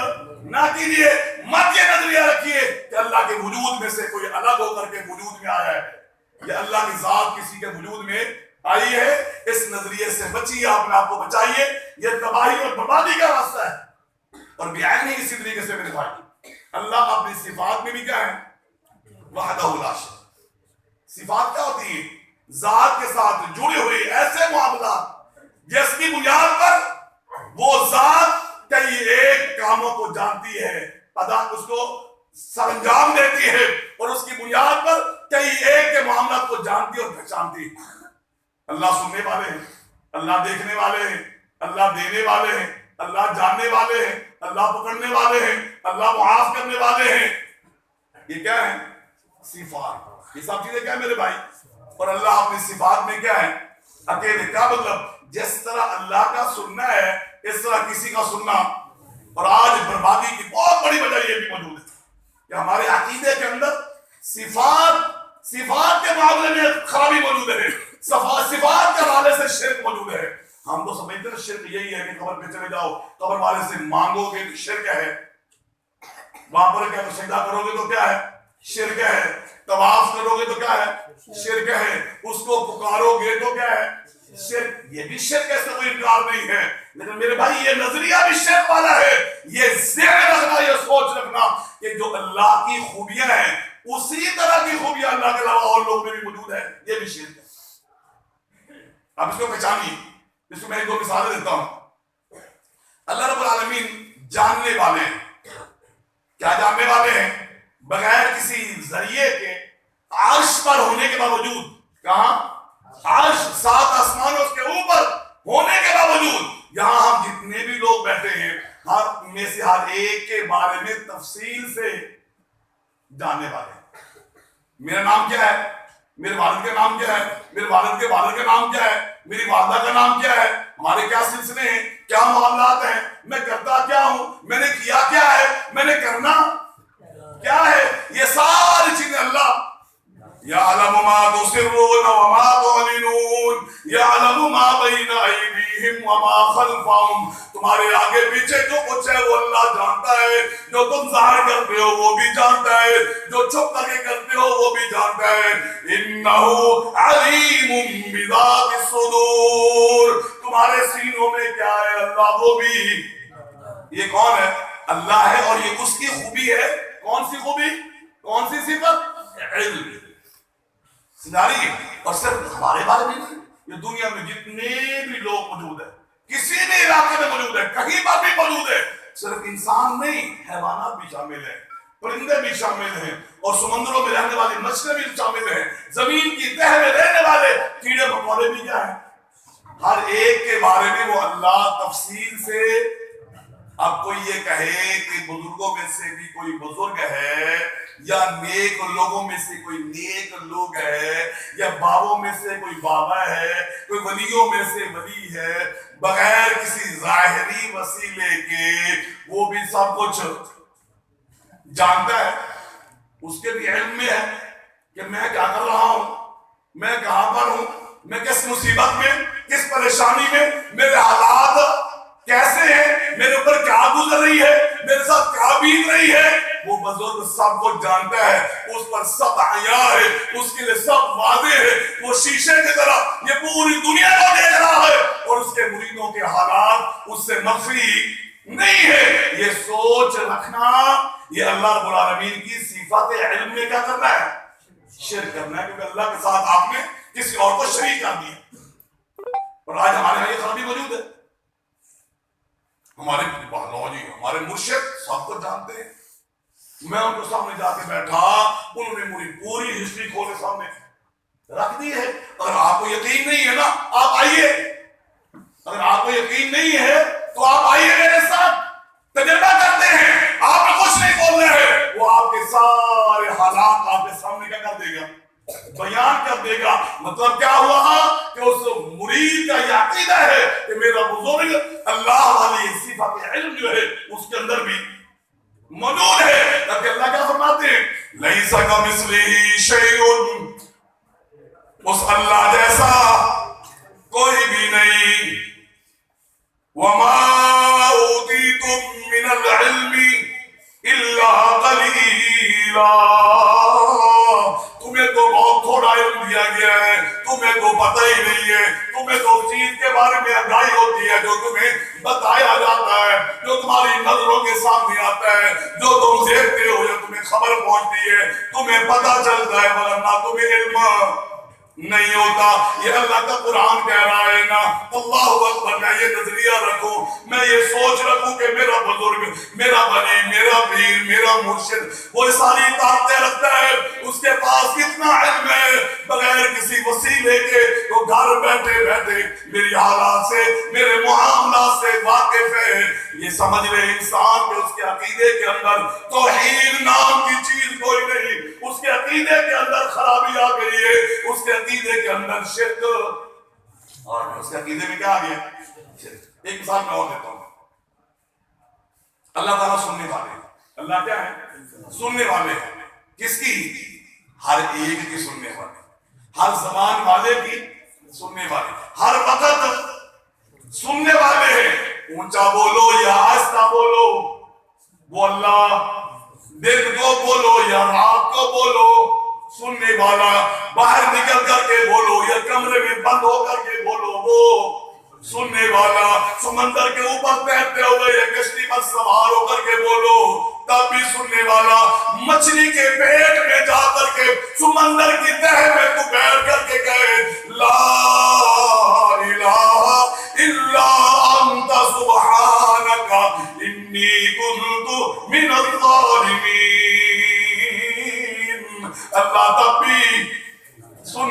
نہ کیجیے۔ مت یہ نظریہ رکھیے کہ اللہ کے وجود میں سے کوئی الگ ہو کر کے وجود میں آیا ہے، یا اللہ کی ذات کسی کے وجود میں آئی ہے۔ اس نظریے سے بچیے، اپنے آپ کو بچائیے، یہ تباہی اور بربادی کا راستہ ہے۔ اور بیان نہیں اسی طریقے سے میرے بھائی، اللہ اپنی صفات میں بھی کیا ہے؟ وحدہ لا شریک۔ صفات کیا ہوتی ہیں؟ ذات کے ساتھ جڑے ہوئے ایسے معاملات جس کی بنیاد پر وہ ذات کئی ایک کاموں کو جانتی ہے، ادا اس کو سر انجام دیتی ہے، اور اس کی بنیاد پر کئی ایک کے معاملات کو جانتی اور پہچانتی ہے۔ اللہ سننے والے ہیں، اللہ دیکھنے والے ہیں، اللہ دینے والے ہیں، اللہ جاننے والے ہیں، اللہ پکڑنے والے ہیں، اللہ معاف کرنے والے ہیں۔ یہ کیا ہے؟ صفات۔ یہ سب چیزیں کیا ہے میرے بھائی؟ اور اللہ اپنی صفات میں کیا ہے؟ اکیلے۔ کیا مطلب؟ جس طرح اللہ کا سننا ہے اس طرح کسی کا سننا۔ اور آج بربادی کی بہت بڑی وجہ یہ بھی موجود ہے کہ ہمارے عقیدے کے اندر صفات کے معاملے میں خرابی موجود ہے، صفات کے حوالے سے شرک موجود ہے۔ ہم تو سمجھتے ہیں شرک یہی ہے کہ قبر پہ چلے جاؤ، قبر والے سے مانگو گے تو شرک ہے، وہاں پر کیا سجدہ کرو گے تو کیا ہے؟ شرک ہے، طواف کرو گے تو کیا ہے؟ شرک ہے، اس کو پکارو گے تو کیا ہے؟ شرک۔ یہ بھی شرک ہے، اس کا کوئی انکار نہیں ہے، لیکن میرے بھائی یہ نظریہ بھی شرک والا ہے۔ یہ ذہن رکھنا، یہ سوچ رکھنا کہ جو اللہ کی خوبیاں ہیں اسی طرح کی خوبیاں اللہ کے علاوہ اور لوگ میں بھی موجود ہے، یہ بھی شرک ہے۔ آپ اس کو پہچانیے. اس کو میں ایک دو مثالیں دیتا ہوں. اللہ رب العالمین جاننے والے ہیں. کیا جاننے والے ہیں؟ بغیر کسی ذریعے کے عرش پر ہونے کے باوجود. کہاں؟ عرش 7 آسمانوں کے اوپر ہونے کے باوجود یہاں ہم جتنے بھی لوگ بیٹھے ہیں ہر میں سے ہر ایک کے بارے میں تفصیل سے جاننے والے ہیں. میرا نام کیا ہے؟ میرے والد کا نام کیا ہے؟ میرے والد کے والد کا نام کیا ہے؟ میری والدہ کا نام کیا ہے؟ ہمارے کیا سلسلے ہیں؟ کیا معاملات ہیں؟ میں کرتا کیا ہوں؟ میں نے کیا کیا ہے؟ میں نے کرنا کیا ہے؟ یہ ساری چیزیں اللہ يعلم ما تسرون وما تعلنون يعلم ما بين أيديهم وما خلفهم. تمہارے آگے پیچھے جو کچھ ہے وہ اللہ جانتا ہے. جو تم ظاہر کرتے ہو وہ بھی جانتا ہے. جو چھپ کر کے کرتے ہو وہ بھی جانتا ہے. إنه عليم بذات الصدور. تمہارے سینوں میں کیا ہے اللہ وہ بھی. یہ کون ہے؟ اللہ ہے. اور یہ اس کی خوبی ہے. کون سی خوبی؟ کون سی صفت؟ علم. اور صرف ہمارے بارے میں نہیں, یہ دنیا میں جتنے بھی لوگ موجود ہیں, کسی بھی علاقے میں موجود ہے, کہیں پر بھی موجود ہے, صرف انسان نہیں, حیوانات بھی شامل ہیں, پرندے بھی شامل ہیں, اور سمندروں میں رہنے والی مچھلیاں بھی شامل ہیں, زمین کی تہ میں رہنے والے کیڑے مکوڑے بھی کیا ہیں. ہر ایک کے بارے میں وہ اللہ تفصیل سے. اب کوئی یہ کہے کہ بزرگوں میں سے بھی کوئی بزرگ ہے, یا نیک لوگوں میں سے کوئی نیک لوگ ہے, یا بابوں میں سے کوئی بابا ہے, کوئی ولیوں میں سے ولی ہے, بغیر کسی ظاہری وسیلے کے وہ بھی سب کچھ جانتا ہے. اس کے بھی علم میں ہے کہ میں کیا کر رہا ہوں, میں کہاں پر ہوں, میں کس مصیبت میں, کس پریشانی میں, میرے حالات کیسے ہیں, میرے اوپر کیا گزر رہی ہے, میرے ساتھ کیا بیت رہی ہے. وہ بزرگ سب کو جانتا ہے, اس پر سب عیاں ہے, اس کے لیے سب واضح ہے. وہ شیشے کی طرح یہ پوری دنیا کو دیکھ رہا ہے, اور اس کے مریدوں کے حالات اس سے مخفی نہیں ہے. یہ سوچ رکھنا, یہ اللہ رب العالمین کی صفات علم میں کیا کرنا ہے, شرک کرنا ہے, کیونکہ اللہ کے ساتھ آپ نے کسی اور کو شریک کر دیا. اور آج ہمارے یہاں یہ خرابی موجود ہے. ہمارے بہلوجی, ہمارے مرشد سب کو جانتے ہیں. میں ان کو سامنے جا کے بیٹھا, انہوں نے میری پوری ہسٹری کھولے سامنے رکھ دی ہے. اگر آپ کو یقین نہیں ہے نا, آپ آئیے. اگر آپ کو یقین نہیں ہے تو آپ آئیے میرے ساتھ, تجربہ کرتے ہیں. آپ نے کچھ نہیں بولنا ہے, وہ آپ کے سارے حالات آپ کے سامنے کیا کر دے گا, بیان کر دے گا. مطلب کیا ہوا کہ اس مرید کا یہ عقیدہ ہے کہ میرا بزرگ اللہ والی صفت علم جو ہے اس کے اندر بھی موجود ہے. تب اللہ کیا فرماتے ہیں, لیس کمثلہ شیء, اس اللہ جیسا کوئی بھی نہیں. وما اوتیتم من العلم الا قلیلا, تمہیں تو بہت تھوڑا علم دیا گیا ہے, تمہیں تو پتہ ہی نہیں ہے. تمہیں تو چیز کے بارے میں آگاہی ہوتی ہے جو تمہیں بتایا جاتا ہے, جو تمہاری نظروں کے سامنے آتا ہے, جو تم دیکھتے ہو, جو تمہیں خبر پہنچتی ہے, تمہیں پتہ چلتا ہے, ورنہ تمہیں علم نہیں ہوتا. یہ اللہ کا قرآن کہہ رہا ہے نا, اللہ اکبر. میں یہ نظریہ رکھوں, میں یہ سوچ رکھوں کہ میرا بزرگ, میرا بنی, میرا پیر, میرا مرشد وہ ساری طاقتیں رکھتا ہے, اس کے پاس اتنا علم ہے بغیر کسی وسیلے کے. وہ گھر بیٹھے بیٹھے میری حالات سے, میرے معاملات سے واقف ہے. یہ سمجھ لے انسان کہ اس کے عقیدے کے اندر توحید نام کی چیز کوئی نہیں, اس کے عقیدے کے اندر خرابی آ گئی ہے, اس کے عقیدے کے اندر شرک, اور اس کے عقیدے میں کیا آ گیا, شرک. ایک مثال میں اور دیتا ہوں. اللہ تعالیٰ سننے والے ہیں. اللہ کیا ہے, سننے والے ہیں. کس کی؟ ہر ایک کی سننے والے, ہر زبان والے کی سننے والے, ہر وقت سننے والے ہیں. اونچا بولو یا آہستہ بولو, وہ اللہ. دن کو بولو یا رات کو بولو, سننے والا. باہر نکل کر کے بولو یا کمرے میں بند ہو کر کے بولو, وہ سننے والا. سمندر کے اوپر تیرتے ہوئے یا کشتی پر سوار ہو کر کے بولو, تب بھی سننے والا. مچھلی کے پیٹ میں جا کر کے سمندر کی تہ میں تو بیٹھ کر کے کہے لا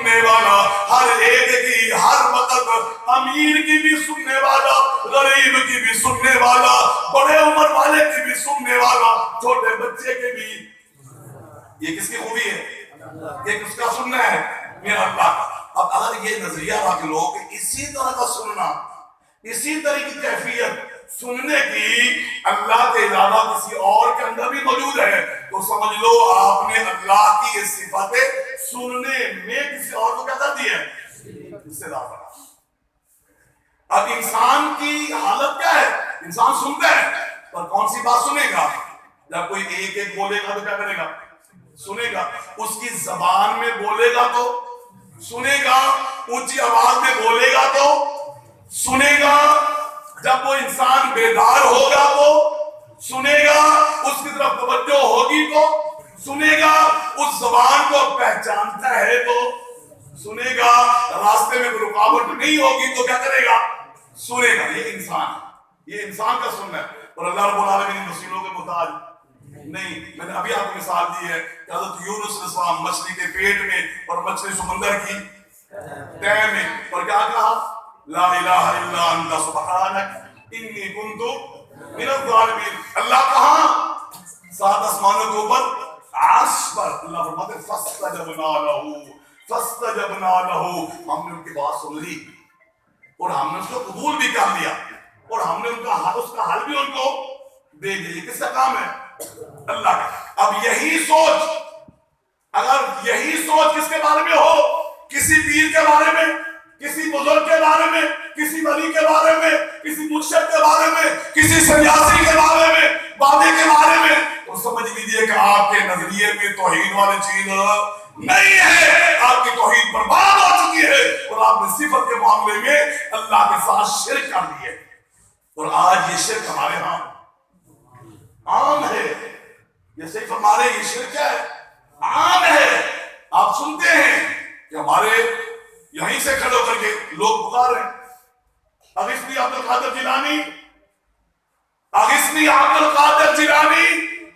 سننے والا، ہر ایک کی ہر وقت، امیر کی بھی سننے والا، غریب کی بھی سننے والا، بڑے عمر والے کی بھی سننے والا، چھوٹے بچے کے بھی. یہ کس کی خوبی ہے؟ یہ کس کا سننا ہے؟ میرا اللہ کا. اب اگر یہ نظریہ رکھ لو کہ اسی طرح کا سننا، اسی طرح کی کیفیت سننے کی اللہ کے علاوہ کسی اور کے اندر بھی موجود ہے، تو سمجھ لو آپ نے اللہ کی یہ صفتیں سننے میں کسی اور کو کیا کر دی ہے؟ اس سے دعوت. اب انسان کی حالت کیا ہے؟ انسان سنتا ہے، پر کون سی بات سنے گا؟ جب کوئی ایک ایک بولے گا تو کیا کرے گا؟ سنے گا. اس کی زبان میں بولے گا تو سنے گا، اونچی آواز میں بولے گا تو سنے گا، جب وہ انسان بیدار ہوگا تو سنے گا، اس کی طرف توجہ ہوگی تو سنے گا، اس زبان کو پہچانتا ہے تو سنے گا، راستے میں کوئی رکاوٹ نہیں ہوگی تو کیا کرے گا؟ سنے گا. یہ انسان ہے، یہ انسان کا سننا ہے. اور اللہ رب العالمین ان وسیلوں کے محتاج نہیں. میں نے ابھی آپ کو مثال دی ہے کہ حضرت یونس علیہ السلام مچھلی کے پیٹ میں اور مچھلی سمندر کی تہہ میں، اور کیا کہا؟ لا الہ الا انت سبحانک انی کنت من الظالمین. اللہ کہاں؟ سات آسمانوں کے اوپر عرش پر. اللہ فرماتے ہیں فاستجبنا لہ، ہم نے ان کی بات سن لی اور ہم نے اس کو قبول بھی کر لیا، اور ہم نے اس کا حل بھی ان کو دے دیا. کس کا کام ہے؟ اللہ کا. اب یہی سوچ، اگر یہی سوچ کس کے بارے میں ہو؟ کسی پیر کے بارے میں، کسی بزرگ کے بارے میں، کسی ولی کے بارے میں، کسی مرشد کے بارے میں، کسی سنیاسی کے بارے میں، بابے کے بارے میں، تو سمجھ لیجیے کہ آپ کے نظریے میں توحید والی چیز نہیں ہے. آپ کی توحید برباد ہو چکی ہے اور آپ نے صفت کے معاملے میں اللہ کے ساتھ شرک کر دی ہے. اور آج یہ شرک ہمارے ہاں عام ہے. یہ صرف ہمارے یہ شرک ہے، عام ہے. آپ سنتے ہیں کہ ہمارے یہیں سے کھڑے ہو کر کے لوگ پکار رہے ہیں اغثنی عبد القادر جیلانی، اغثنی عبد القادر جیلانی،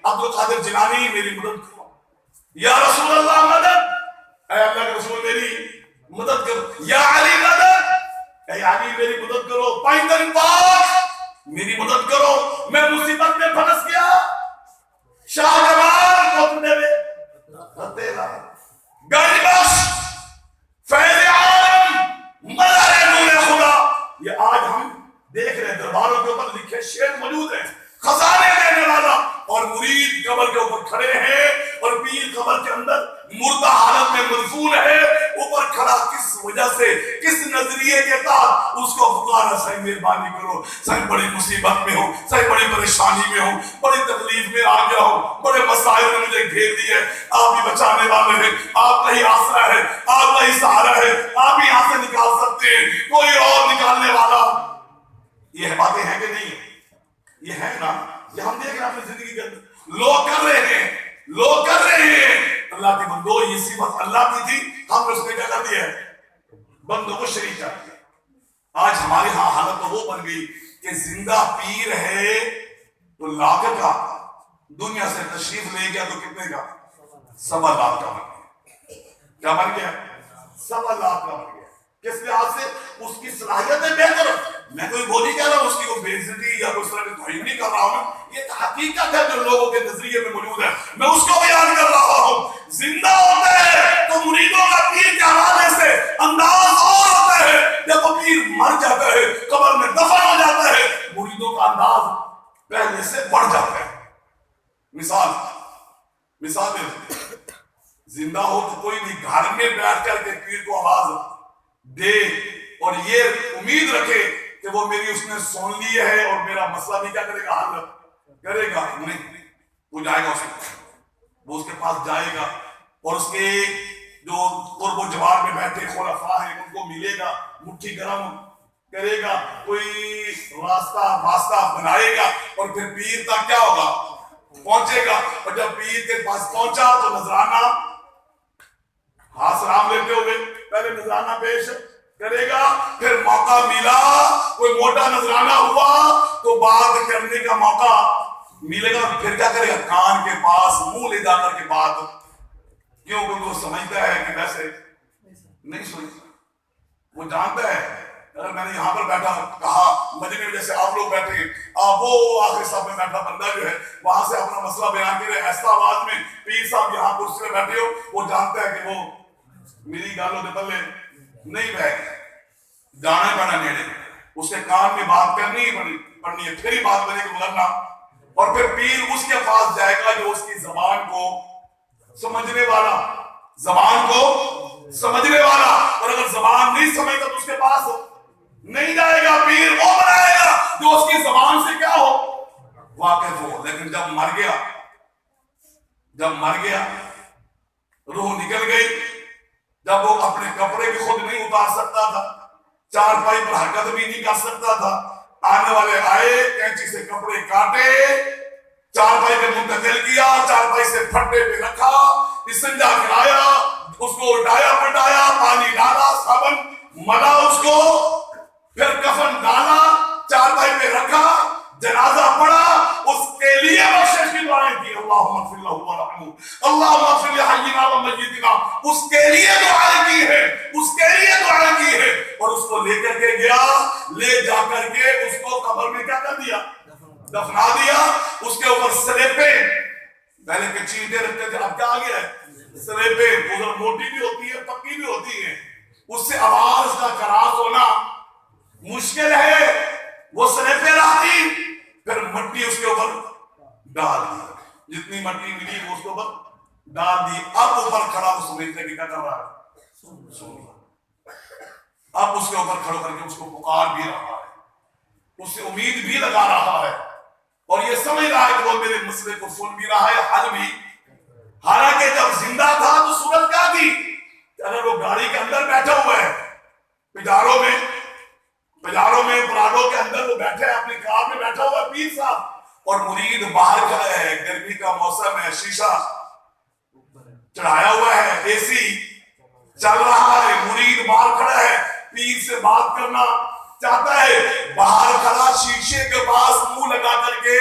عبد القادر جیلانی میری مدد کرو، یا رسول اللہ مدد، اے اللہ کے رسول میری مدد کرو، یا علی مدد، اے علی میری مدد کرو، پیندن پاک میری مدد کرو، میں مصیبت میں پھنس گیا، شاہ جمال کوتنے میں تیرا گنج بخش فیض عالم مدر نور خدا. یہ آج ہم دیکھ رہے ہیں درباروں کے اوپر لکھے شعر موجود ہیں، خزانے دینے والا، اور مرید قبر کے اوپر کھڑے ہیں اور پیر قبر کے اندر مردہ حالت میں مدفون ہے، اوپر کھڑا کس وجہ سے، کس نظریے کے تحت اس کو پکارا، صحیح مہربانی کرو، صحیح بڑی مصیبت میں ہوں، صحیح بڑی پریشانی میں ہوں، بڑی تکلیف میں آ گیا ہوں، بڑے مسائل نے مجھے گھیر دیے، آپ ہی بچانے والے ہیں، آپ کا ہی آسرا ہے، آپ کا ہی سہارا ہے، آپ ہی یہاں سے نکال سکتے ہیں، کوئی اور نکالنے والا. یہ باتیں ہیں کہ نہیں؟ یہ ہے نا. یہ ہم دیکھ رہے ہیں اپنی زندگی کے اندر لوگ کر رہے ہیں، لوگ کر رہے ہیں. اللہ کی بندو یہ صفت اللہ کی تھی، ہم نے اس نے کیا کر دیا ہے؟ بندوں کو شریک کر دیا. آج ہمارے ہاں حالت تو وہ بن گئی کہ زندہ پیر ہے تو لاکھ کا، دنیا سے تشریف لے گیا تو کتنے کا؟ 1.25 لاکھ کا بن گیا. کیا بن گیا؟ 1.25 لاکھ کا بن گیا. کس لحاظ سے؟ اس کی صلاحیتیں بہتر. میں کوئی وہ نہیں کہہ رہا ہوں اس کی کوئی بے عزتی یا کوئی اس طرح کی توہین نہیں کر رہا ہوں، یہ حقیقت ہے جو لوگوں کے نظریے میں موجود ہے، میں اس کو بیان کر رہا ہوں. زندہ ہوتا ہے تو مریدوں کا پیر کے حوالے سے انداز اور ہوتا ہے، جب وہ پیر مر جاتا ہے، قبر میں دفن ہو جاتا ہے، مریدوں کا انداز پہلے سے بڑھ جاتا ہے. مثال زندہ ہو تو کوئی بھی گھر میں بیٹھ کر کے پیر کو آواز دے اور یہ امید رکھے کہ وہ میری اس نے سن لی ہے اور میرا مسئلہ بھی کیا کرے گا؟ حل کرے گا. نہیں، وہ جائے گا، وہ اس کے پاس جائے گا اور اس کے جو قرب و جوار میں بیٹھے خلفاء ہیں ان کو ملے گا، مٹھی گرم کرے گا، کوئی واسطہ بنائے گا اور پھر پیر تک کیا ہوگا؟ پہنچے گا. اور جب پیر کے پاس پہنچا تو نذرانہ ہاتھ سلام لیتے ہوئے پہلے نذرانہ پیش کرے گا، پھر موقع ملا کوئی موٹا نذرانہ ہوا تو بات کرنے کا موقع ملے گا، پھر کیا کرے گا؟ کان کے پاس منہ لے جا کر کے بات، کیوں؟ کیونکہ وہ سمجھتا ہے کہ ویسے نہیں سنی. وہ جانتا ہے اگر میں نے یہاں پر بیٹھا کہا مجمع میں جیسے آپ لوگ بیٹھے آپ وہ آخری صاحب میں بیٹھا بندہ جو ہے وہاں سے اپنا مسئلہ بیان کرے ایسا آواز میں پیر صاحب یہاں کرسی میں بیٹھے ہو, وہ جانتا ہے کہ وہ میری گالوں کے پلے نہیں بیٹھ گئے, جانا پڑا نیڑے, اس کے کان میں بات کرنی ہی پڑنی ہے, پھر ہی بات بنے گی ورنہ. اور پھر پیر اس کے پاس جائے گا جو اس کی زبان کو سمجھنے والا, زبان کو سمجھنے والا, اور اگر زبان نہیں سمجھتا تو اس کے پاس نہیں جائے گا. پیر وہ بنائے گا جو اس کی زبان سے کیا ہو, واقف ہو. لیکن جب مر گیا روح نکل گئی, جب وہ اپنے کپڑے بھی خود نہیں اتار سکتا تھا, چارپائی پر حرکت بھی نہیں کر سکتا تھا, آنے والے آئے کینچی سے کپڑے کاٹے, چارپائی پہ منتقل کیا, چارپائی سے پھٹے پہ رکھا, استنجا کرایا, اس کو الٹایا پلٹایا, پانی ڈالا, صابن ملا اس کو, پھر کفن ڈالا, چارپائی پہ رکھا, جنازہ پڑا, اس کے لیے بخشش کی دعائیں کی, اللہم اغفر لہ ورحمہ, اللہم اغفر لحینا و میتنا, اس کے لیے دعائیں کی ہے, اس کے لیے دعائیں کی ہے. اور اس کو لے کر کے گیا, لے جا کر کے اس کو قبر میں کیا کر دیا, دفنا دیا. اس کے اوپر سلیپے, پہلے کے چینٹے رکھتے تھے, اب کیا آ گیا ہے سلیپے, ادھر موٹی بھی ہوتی ہے پکی بھی ہوتی ہے, اس سے آواز کا کراس ہونا مشکل ہے. وہ سلیپے لاتی, پھر مٹی اس کے اوپر ڈال دی, جتنی مٹی ملی وہ اس کے اوپر ڈال دی. اب اوپر کھڑا وہ سمجھتے کہ کیا کر رہا ہے, سن رہا. اب اس کے اوپر کھڑا کر کے اس کو پکار بھی رہا ہے, اس سے امید بھی لگا رہا ہے, اور یہ سمجھ رہا ہے کہ وہ میرے مسئلے کو سن بھی رہا ہے, حل بھی. حالانکہ جب زندہ تھا تو صورت کیا تھی, اگر وہ گاڑی کے اندر بیٹھا ہوا ہے, پجاروں میں پراڈو کے اندر وہ بیٹھا ہے, اپنی کار میں بیٹھا ہوا ہے پیر صاحب, اور مرید باہر کھڑا ہے, گرمی کا موسم ہے, شیشہ چڑھایا ہوا ہے, اے سی چل رہا ہے, مرید باہر کھڑا ہے, پیر سے بات کرنا چاہتا ہے, باہر کھڑا شیشے کے پاس منہ لگا کر کے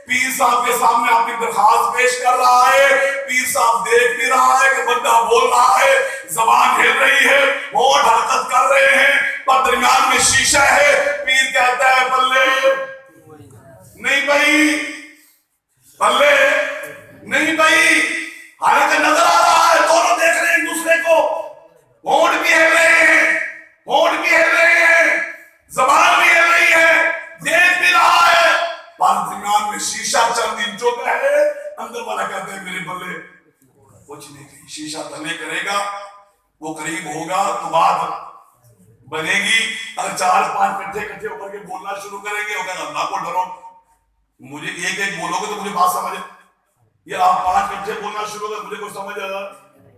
پیر صاحب کے سامنے اپنی درخواست پیش کر رہا ہے. پیر صاحب دیکھ بھی رہا ہے کہ بندہ بول رہا ہے, زبان ہل رہی ہے, ہونٹ حرکت کر رہے ہیں, پر درمیان میں شیشہ ہے. پیر کہتا ہے بلے نہیں بھائی, بلے نہیں بھائی. حالانکہ نظر آ رہا ہے دونوں دیکھ رہے ہیں ایک دوسرے کو, ہونٹ بھی ہل رہے ہیں, ہونٹ بھی ہل رہے ہیں, زبان بھی ہل رہی ہے, دیکھ بھی رہا ہے, پر درمیان میں شیشہ چند انچوں کا ہے. اندر والا کہتا ہے میرے بلے کچھ نہیں, شیشہ تلے کرے گا, وہ قریب ہوگا تو بات بنے گی. اگر 4-5 کٹھے ہو کر کے بولنا شروع کریں گے, اگر اللہ کو ڈرو, مجھے ایک ایک بولو گے تو مجھے بات سمجھے, یہ آپ 5 کٹھے بولنا شروع کریں مجھے کوئی سمجھ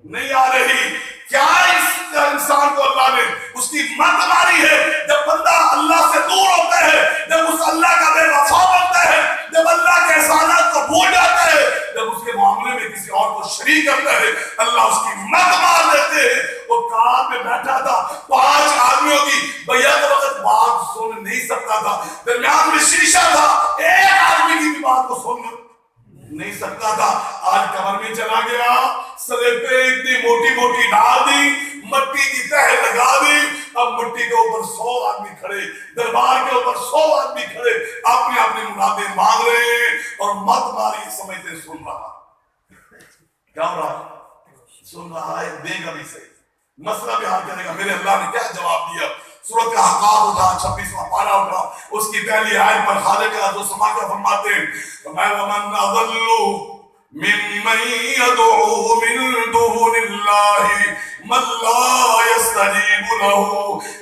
نہیں آ رہی. کیا اس انسان کو اللہ نے اس کی مت ماری ہے. جب بندہ اللہ سے دور ہوتا ہے, جب اس اللہ کا بے وفا بنتا ہے, جب اللہ کے احسانات کو بھول جاتا ہے, جب اس کے معاملے میں کسی اور کو شریک کرتا ہے, اللہ اس کی مت مار دیتے ہیں. وہ کار میں بیٹھا تھا, 5 آدمیوں کی بیعت وقت بات سن نہیں سکتا تھا, درمیان میں شیشہ تھا, ایک آدمی کی بھی بات کو سن نہیں سکتا تھا. آج قبر میں چلا گیا, سلیپے اتنی موٹی موٹی ڈال دی, مٹی کی تہ لگا دی. اب مٹی کے اوپر 100 آدمی کھڑے, دربار کے اوپر 100 آدمی کھڑے, اپنے اپنے مرادیں مانگ رہے ہیں, اور مت ماری سمجھتے سن رہا. کیا ہو رہا, سن رہا ہے, دے گا بھی صحیح, مسئلہ بھی حل کرے گا. میرے اللہ نے کیا جواب دیا. سورۃ احقاف اٹھا, 26واں پارہ اٹھا, اس کی پہلی آیت پر خالق جو سما کیا فرماتے ہیں, وَمَنْ أَضَلُّ مِمَّنْ يَدْعُو مِن دُونِ اللَّهِ مَن لَّا يَسْتَجِيبُ لَهُ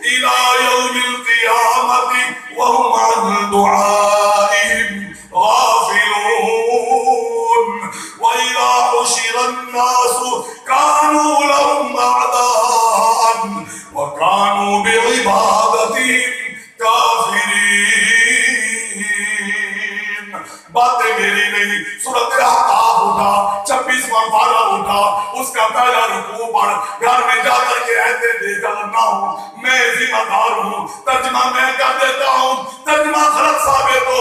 إِلَىٰ يَوْمِ الْقِيَامَةِ وَهُمْ عَن دُعَائِهِمْ غَافِلُونَ. وَإِذَا حُشِرَ النَّاسُ كَانُوا لَهُمْ أَعْدَاءً وَكَانُوا بِعِبَادَتِهِمْ كَافِرِينَ. باتیں میری نہیں. سورۃ احقاف اٹھا, 26واں پارہ اٹھا, اس کا پہلا رکوع پڑھ, گھر میں جا کر کے ایسے دیکھا نہ ہوں, میں ذمہ دار ہوں, ترجمہ میں کر دیتا ہوں, ترجمہ غلط ثابت ہو